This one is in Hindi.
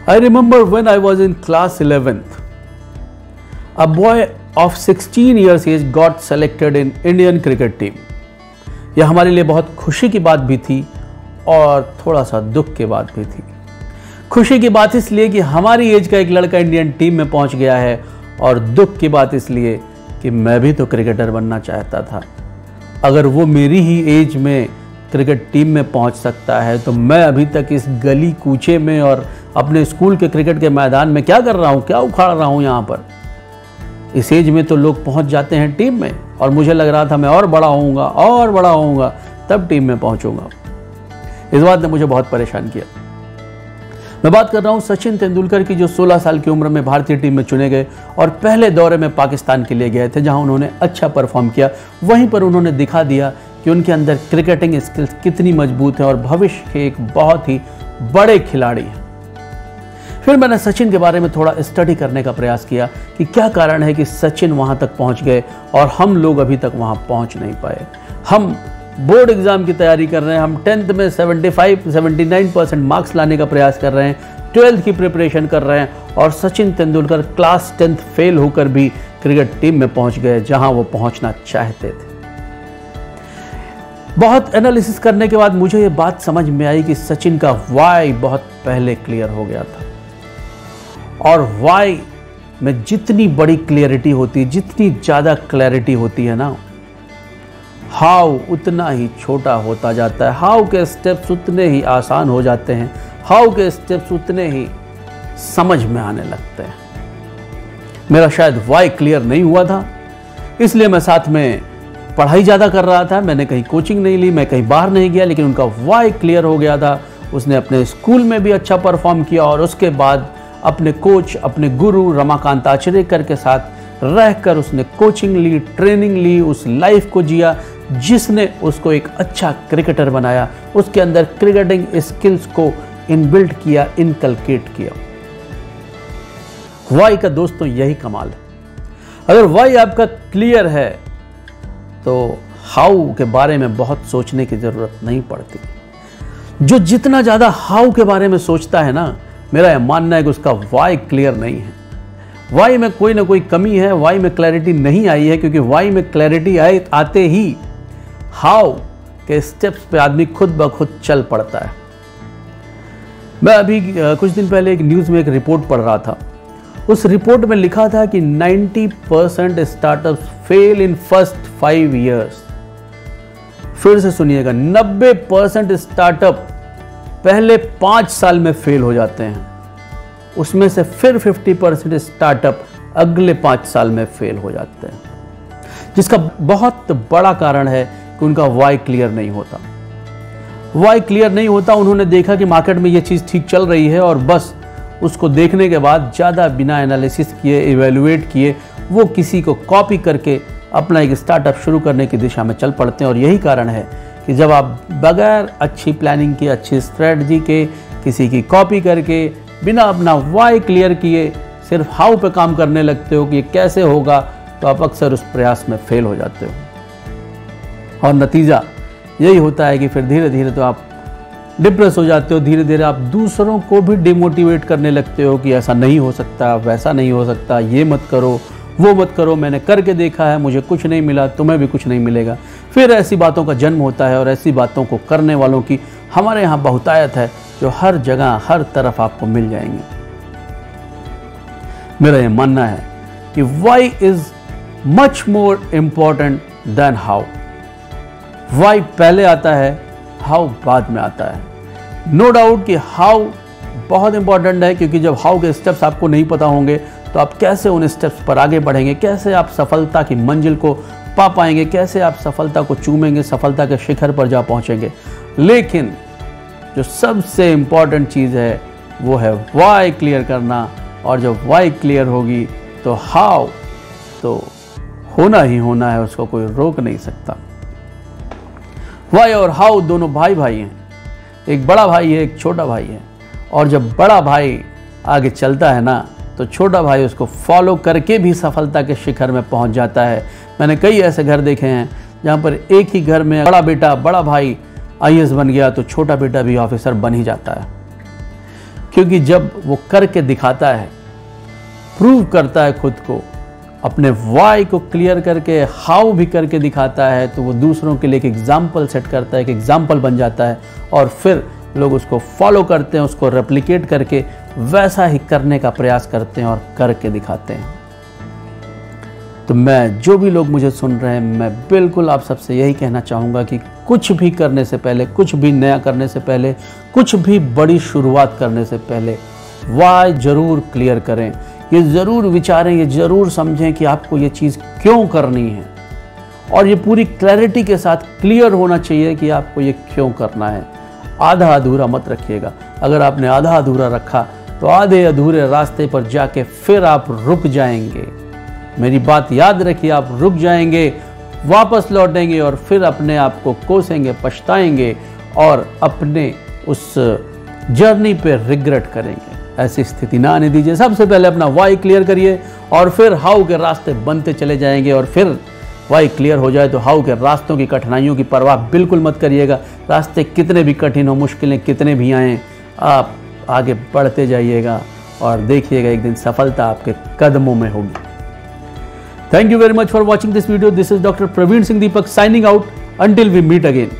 I remember when I was in class 11th, a boy of 16 years age got selected in Indian cricket team. यह हमारे लिए बहुत खुशी की बात भी थी और थोड़ा सा दुख की बात भी थी। खुशी की बात इसलिए कि हमारी एज का एक लड़का इंडियन टीम में पहुंच गया है, और दुख की बात इसलिए कि मैं भी तो क्रिकेटर बनना चाहता था। अगर वो मेरी ही एज में क्रिकेट टीम में पहुंच सकता है तो मैं अभी तक इस गली कूचे में और अपने स्कूल के क्रिकेट के मैदान में क्या कर रहा हूँ, क्या उखाड़ रहा हूँ यहाँ पर। इस एज में तो लोग पहुँच जाते हैं टीम में, और मुझे लग रहा था मैं और बड़ा होऊंगा तब टीम में पहुँचूंगा। इस बात ने मुझे बहुत परेशान किया। मैं बात कर रहा हूँ सचिन तेंदुलकर की, जो 16 साल की उम्र में भारतीय टीम में चुने गए और पहले दौरे में पाकिस्तान के लिए गए थे, जहां उन्होंने अच्छा परफॉर्म किया। वहीं पर उन्होंने दिखा दिया कि उनके अंदर क्रिकेटिंग स्किल्स कितनी मजबूत है और भविष्य के एक बहुत ही बड़े खिलाड़ी हैं। फिर मैंने सचिन के बारे में थोड़ा स्टडी करने का प्रयास किया कि क्या कारण है कि सचिन वहां तक पहुंच गए और हम लोग अभी तक वहां पहुंच नहीं पाए। हम बोर्ड एग्जाम की तैयारी कर रहे हैं, हम 10th में 79% मार्क्स लाने का प्रयास कर रहे हैं, 12th की प्रिपरेशन कर रहे हैं, और Sachin Tendulkar class 10th fail होकर भी क्रिकेट टीम में पहुंच गए जहां वो पहुंचना चाहते थे। बहुत एनालिसिस करने के बाद मुझे ये बात समझ में आई कि सचिन का वाई बहुत पहले क्लियर हो गया था, और वाई में जितनी बड़ी क्लियरिटी होती है, जितनी ज़्यादा क्लैरिटी होती है ना, हाउ उतना ही छोटा होता जाता है। हाउ के स्टेप्स उतने ही आसान हो जाते हैं, हाउ के स्टेप्स उतने ही समझ में आने लगते हैं। मेरा शायद वाई क्लियर नहीं हुआ था, इसलिए मैं साथ में पढ़ाई ज़्यादा कर रहा था। मैंने कहीं कोचिंग नहीं ली, मैं कहीं बाहर नहीं गया, लेकिन उनका वाई क्लियर हो गया था। उसने अपने स्कूल में भी अच्छा परफॉर्म किया और उसके बाद अपने कोच, अपने गुरु रमाकांत आचरेकर के साथ रहकर उसने कोचिंग ली, ट्रेनिंग ली, उस लाइफ को जिया जिसने उसको एक अच्छा क्रिकेटर बनाया, उसके अंदर क्रिकेटिंग स्किल्स को इनबिल्ट किया, इनकलकेट किया। वाई का दोस्तों यही कमाल है। अगर वाई आपका क्लियर है तो हाउ के बारे में बहुत सोचने की जरूरत नहीं पड़ती। जो जितना ज्यादा हाउ के बारे में सोचता है ना, मेरा यह मानना है कि उसका वाई क्लियर नहीं है। वाई में कोई ना कोई कमी है, वाई में क्लैरिटी नहीं आई है, क्योंकि वाई में क्लैरिटी आते ही हाउ के स्टेप्स पे आदमी खुद ब खुद चल पड़ता है। मैं अभी कुछ दिन पहले एक न्यूज़ में एक रिपोर्ट पढ़ रहा था। उस रिपोर्ट में लिखा था कि 90% startups fail in first 5 years। फिर से सुनिएगा, 90% स्टार्टअप पहले 5 साल में फेल हो जाते हैं। उसमें से फिर 50% स्टार्टअप अगले 5 साल में फेल हो जाते हैं, जिसका बहुत बड़ा कारण है कि उनका वाई क्लियर नहीं होता। वाई क्लियर नहीं होता। उन्होंने देखा कि मार्केट में ये चीज़ ठीक चल रही है, और बस उसको देखने के बाद ज़्यादा बिना एनालिसिस किए, इवेल्युएट किए, वो किसी को कॉपी करके अपना एक स्टार्टअप शुरू करने की दिशा में चल पड़ते हैं। और यही कारण है कि जब आप बगैर अच्छी प्लानिंग के, अच्छी स्ट्रेटजी के, किसी की कॉपी करके, बिना अपना वाई क्लियर किए सिर्फ हाउ पे काम करने लगते हो कि ये कैसे होगा, तो आप अक्सर उस प्रयास में फेल हो जाते हो। और नतीजा यही होता है कि फिर धीरे धीरे तो आप डिप्रेस हो जाते हो, धीरे धीरे आप दूसरों को भी डिमोटिवेट करने लगते हो कि ऐसा नहीं हो सकता, वैसा नहीं हो सकता, ये मत करो, वो मत करो, मैंने करके देखा है, मुझे कुछ नहीं मिला, तुम्हें भी कुछ नहीं मिलेगा। फिर ऐसी बातों का जन्म होता है, और ऐसी बातों को करने वालों की हमारे यहाँ बहुतायत है, जो हर जगह हर तरफ आपको मिल जाएंगे। मेरा यह मानना है कि why is much more important than how. Why पहले आता है, हाउ बाद में आता है। नो डाउट कि हाउ बहुत इंपॉर्टेंट है, क्योंकि जब हाउ के स्टेप्स आपको नहीं पता होंगे तो आप कैसे उन स्टेप्स पर आगे बढ़ेंगे, कैसे आप सफलता की मंजिल को पा पाएंगे, कैसे आप सफलता को चूमेंगे, सफलता के शिखर पर जा पहुंचेंगे। लेकिन जो सबसे इंपॉर्टेंट चीज़ है वो है वाई क्लियर करना, और जब वाई क्लियर होगी तो हाउ तो होना ही होना है, उसको कोई रोक नहीं सकता। वाई और हाउ दोनों भाई भाई हैं, एक बड़ा भाई है, एक छोटा भाई है, और जब बड़ा भाई आगे चलता है ना, तो छोटा भाई उसको फॉलो करके भी सफलता के शिखर में पहुंच जाता है। मैंने कई ऐसे घर देखे हैं जहां पर एक ही घर में बड़ा बेटा, बड़ा भाई IAS बन गया तो छोटा बेटा भी ऑफिसर बन ही जाता है। क्योंकि जब वो करके दिखाता है, प्रूव करता है खुद को, अपने वाई को क्लियर करके हाउ भी करके दिखाता है, तो वो दूसरों के लिए एक एग्जाम्पल सेट करता है, एक एग्जाम्पल बन जाता है और फिर लोग उसको फॉलो करते हैं, उसको रेप्लिकेट करके वैसा ही करने का प्रयास करते हैं और करके दिखाते हैं। तो मैं, जो भी लोग मुझे सुन रहे हैं, मैं बिल्कुल आप सबसे यही कहना चाहूँगा कि कुछ भी करने से पहले, कुछ भी नया करने से पहले, कुछ भी बड़ी शुरुआत करने से पहले वाई ज़रूर क्लियर करें। ये ज़रूर विचारें, ये ज़रूर समझें कि आपको ये चीज़ क्यों करनी है, और ये पूरी क्लैरिटी के साथ क्लियर होना चाहिए कि आपको ये क्यों करना है। आधा अधूरा मत रखिएगा। अगर आपने आधा अधूरा रखा तो आधे अधूरे रास्ते पर जाके फिर आप रुक जाएंगे। मेरी बात याद रखिए, आप रुक जाएंगे, वापस लौटेंगे और फिर अपने आप को कोसेंगे, पछताएंगे और अपने उस जर्नी पे रिग्रेट करेंगे। ऐसी स्थिति ना आने दीजिए। सबसे पहले अपना वाई क्लियर करिए और फिर हाउ के रास्ते बनते चले जाएंगे, और फिर वाई क्लियर हो जाए तो हाउ के रास्तों की कठिनाइयों की परवाह बिल्कुल मत करिएगा। रास्ते कितने भी कठिन हो, मुश्किलें कितने भी आएँ, आप आगे बढ़ते जाइएगा और देखिएगा एक दिन सफलता आपके कदमों में होगी। Thank you very much for watching this video. This is Dr. Praveen Singh Deepak signing out. Until we meet again.